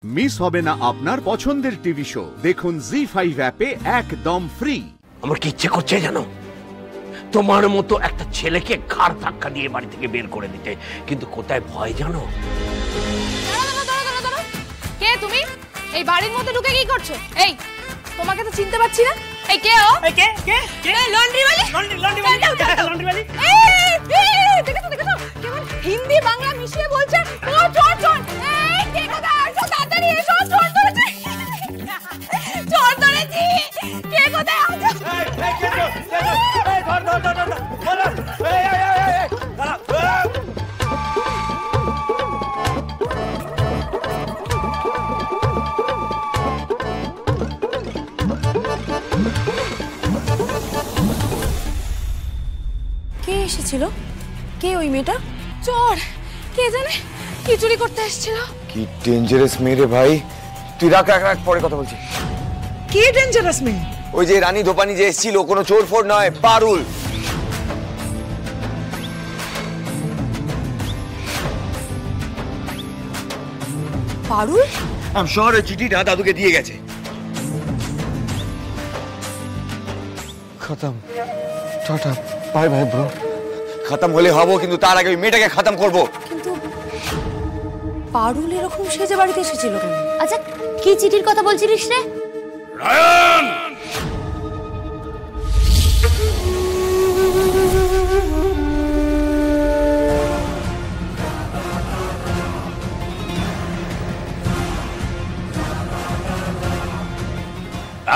Miss হবে না আপনার পছন্দের টিভি শো। দেখুন জি5 অ্যাপে একদম ফ্রি। আমার কি ইচ্ছে করছে জানো, তোমার মতো একটা ছেলেকে ঘাড় ধাক্কা দিয়ে বাড়ি থেকে বের করে দিতে, কিন্তু কোথায় ভয় জানো? কে তুমি? এই বাড়ির মধ্যে ঢুকে কি করছো? এই তোমাকে তো চিনতে পারছি না। এই কে ও? এই কে কে কে? লন্ড্রি वाली। লন্ড্রি वाली। এই দেখো কেমন হিন্দি বাংলা মিশিয়ে বলছে। চোর চোর। এই কে কোথায় আসো? তাড়াতাড়ি এসো, চোর ধরেছি। চোর ধরেছি। কে কোথায় আছো? এই কে চোর? এই ধর বলো। এই দাঁড়া। কে এসেছিল? কে ওই মেয়েটা? চোর কে জানে, কি চুরি করতে এসেছিল। কি ডেঞ্জারাস মেয়ে রে ভাই। তুই রাখ পরে কথা বলছি। কি ডেঞ্জারাস মেয়ে? ওই যে রানী ধোপানি যে এসেছিল, কোনো চোর ফোর নয়, পারুল। পারুল? আমি শহরে চিঠিটা দাদুকে দিয়ে গেছে। খতম। Tata bye bye bro. খতম হলে হবো, কিন্তু তার আগে ওই মেয়েটাকে খতম করবো। কিন্তু পারুল এরকম সেজে বাড়িতে এসেছিল কেন? আচ্ছা কি চিঠির কথা বলছিলিস রে? রায়ন!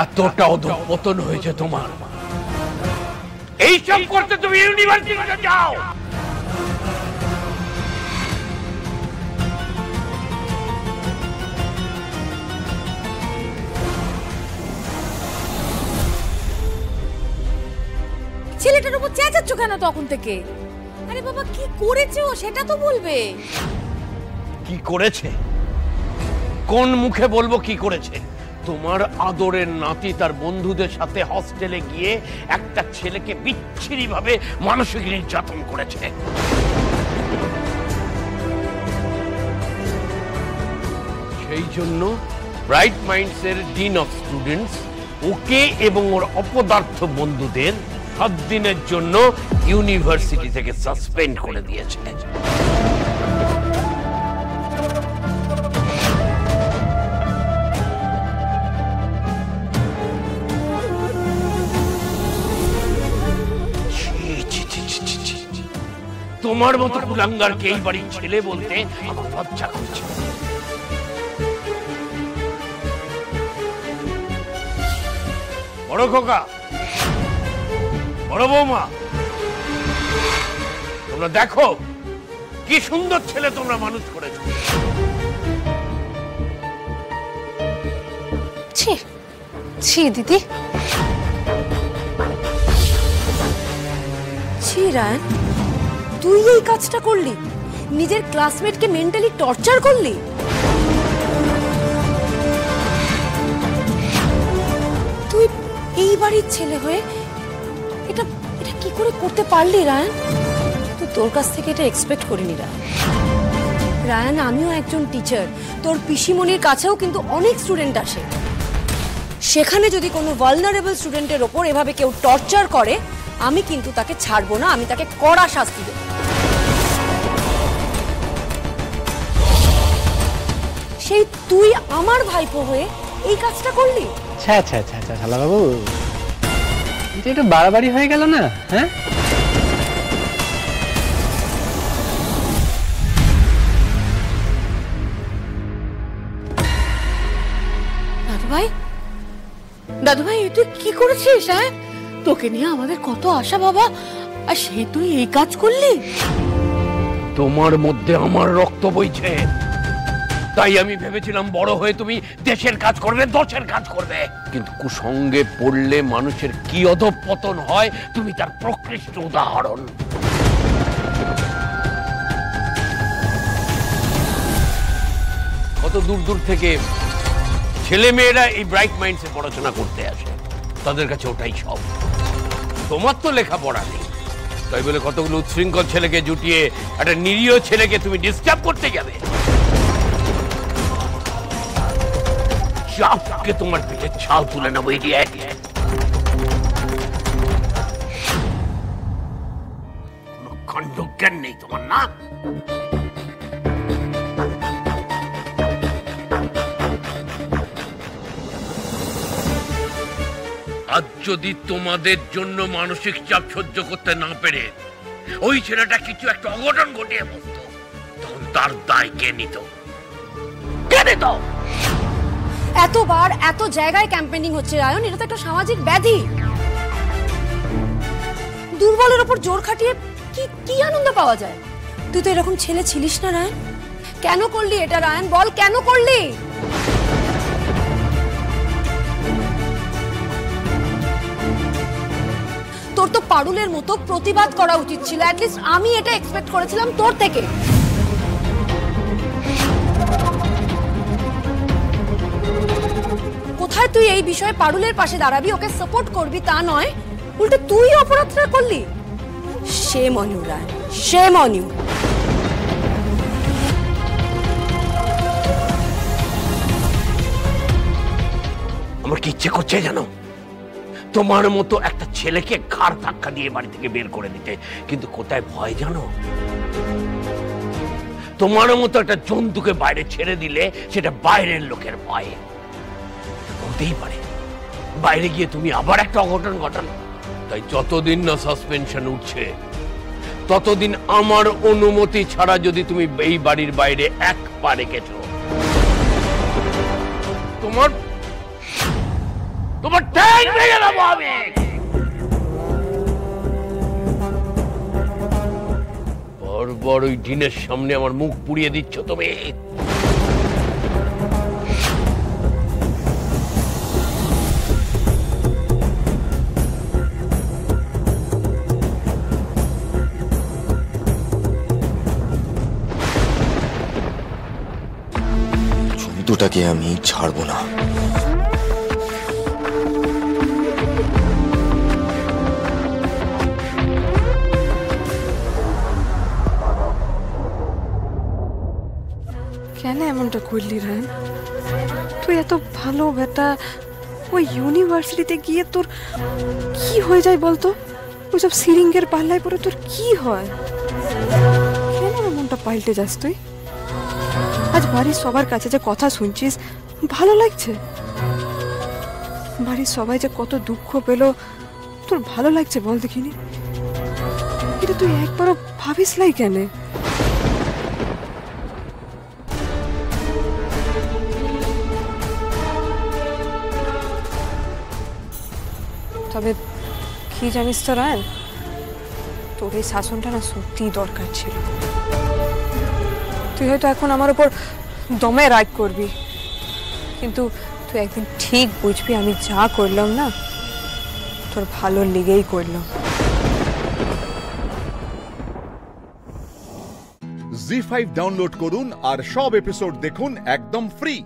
এতটা অধঃপতন হয়েছে তোমার, এইসব করতে তুমি ইউনিভার্সিটিতে যাও। ছেলেটার উপর চেঁচাচ্ছ কেন তখন থেকে? আরে বাবা কি করেছে ও সেটা তো বলবে। কি করেছে? কোন মুখে বলবো কি করেছে? তোমার আদরের নাতি তার বন্ধুদের সাথে হস্টেলে গিয়ে একটা ছেলেকে বিচ্ছিরি ভাবে মানসিক নির্যাতন করেছে। সেই জন্য ব্রাইট মাইন্ডস এর ডিন অফ স্টুডেন্টস ওকে এবং ওর অপদার্থ বন্ধুদের 7 দিনের জন্য ইউনিভার্সিটি থেকে সাসপেন্ড করে দিয়েছে। তোমার মতো কুলাঙ্গারকে এই বাড়ির ছেলে বলতে আমার লজ্জা করছে। বড় খোকা, বড় বৌমা, তোমরা দেখো কি সুন্দর ছেলে তোমরা মানুষ করেছো। ছি ছি দিদি, ছি রায়ন, তুই এই কাজটা করলি? নিজের ক্লাসমেটকে মেন্টালি টর্চার করলি? তুই এই বাড়ির ছেলে হয়ে এটা এটা কি করে করতে পারলি রায়ন? তুই তোর কাছ থেকে এটা এক্সপেক্ট করিনি রায়ন। আমিও একজন টিচার, তোর পিসিমণির কাছেও কিন্তু অনেক স্টুডেন্ট আসে। সেখানে যদি কোনো ভালনারেবল স্টুডেন্টের ওপর এভাবে কেউ টর্চার করে, আমি কিন্তু তাকে ছাড়বো না, আমি তাকে কড়া শাস্তি দেব। সেই তুই আমার ভাইপো হয়ে এই কাজটা করলি? আচ্ছা শালা বাবু, এটা একটু বাড়াবাড়ি হয়ে গেল না? হ্যাঁ, দাদু ভাই তুই কি করেছিস? হ্যাঁ, তোকে নিয়ে আমাদের কত আশা বাবা, আর সেই তুই এই কাজ করলি? তোমার মধ্যে আমার রক্ত বইছে, তাই আমি ভেবেছিলাম বড় হয়ে তুমি দেশের কাজ করবে, দশের কাজ করবে। কিন্তু কুসঙ্গে পড়লে মানুষের কি অধঃপতন হয় তুমি তার প্রকৃষ্ট উদাহরণ। কত দূর দূর থেকে ছেলে মেয়েরা এই ব্রাইট মাইন্ডসে পড়াশোনা করতে আসে, তাদের কাছে ওটাই সব। তোমার তো লেখাপড়া নেই, তাই বলে কতগুলো উচ্ছৃঙ্খল ছেলেকে জুটিয়ে একটা নিরীহ ছেলেকে তুমি ডিস্টার্ব করতে যাবে? চাপকে তোমার পিঠে ছাল তুলে নেবো ইডিয়েট। কোনো খণ্ডজ্ঞান নেই তোমার না? আজ যদি তোমাদের জন্য মানসিক চাপ সহ্য করতে না পেরে ওই ছেলেটা কিছু একটা অঘটন ঘটিয়ে বসত, তখন তার দায় কে নিত? কে নিত? এতবার এত জায়গায় ক্যাম্পেইনিং হচ্ছে রায়ন, এটা তো একটা সামাজিক ব্যাধি। দুর্বলের উপর জোর খাটিয়ে কি আনন্দ পাওয়া যায়? তুই তো এরকম ছেলে ছিলিস না রায়ন। কেন করলি এটা রায়ন? বল কেন করলি? তোর তো পারুলের মতো প্রতিবাদ করা উচিত ছিল। অ্যাটলিস্ট আমি এটা এক্সপেক্ট করেছিলাম তোর থেকে। কোথায় তুই এই বিষয়ে পারুলের পাশে দাঁড়াবি, ওকে সাপোর্ট করবি তা নয়, উল্টে তুই অপরাধটা করলি। Shame on you Ryan, shame on you. আমার কি ইচ্ছে করছে জানো? তোমার মতো একটা ছেলেকে ঘাড় ধাক্কা দিয়ে বাড়ি থেকে বের করে দিতে, কিন্তু কোথায় ভয় জানো? তোমার মতো একটা জন্তুকে বাইরে ছেড়ে দিলে সেটা বাইরের লোকের ভয়ে। হতেই পারে বাইরে গিয়ে তুমি আবার একটা অঘটন ঘটানো। তাই যতদিন না সাসপেনশন উঠছে ততদিন আমার অনুমতি ছাড়া যদি তুমি এই বাড়ির বাইরে এক পা রেখেছো, তোমার ট্যাং ভেঙে দেবো আমি। বারবার ওই ডিনের সামনে আমার মুখ পুড়িয়ে দিচ্ছ তুমি। ছবি দুটাকে আমি ছাড়বো না। কেন এমনটা করলি রায়ন? তুই এত ভালো বেটা, ওই ইউনিভার্সিটিতে গিয়ে তোর কি হয়ে যায় বলতো? ওইসব সিরিঙ্গের পাল্লায় পরে তোর কি হয়? কেন এমনটা পাল্টে যাস তুই? আজ বাড়ির সবার কাছে যে কথা শুনছিস ভালো লাগছে? বাড়ির সবাই যে কত দুঃখ পেল তোর ভালো লাগছে বল দেখিনি? এটা তুই একবারও ভাবিস লাই কেন? তবে কি জানিস তো রায়ন, তোর এই শাসনটা না সত্যিই দরকার ছিল। তুই হয়তো এখন আমার উপর দমে রাগ করবি, কিন্তু তুই একদিন ঠিক বুঝবি আমি যা করলাম না তোর ভালো লেগেই করলাম। জি5 ডাউনলোড করুন আর সব এপিসোড দেখুন একদম ফ্রি।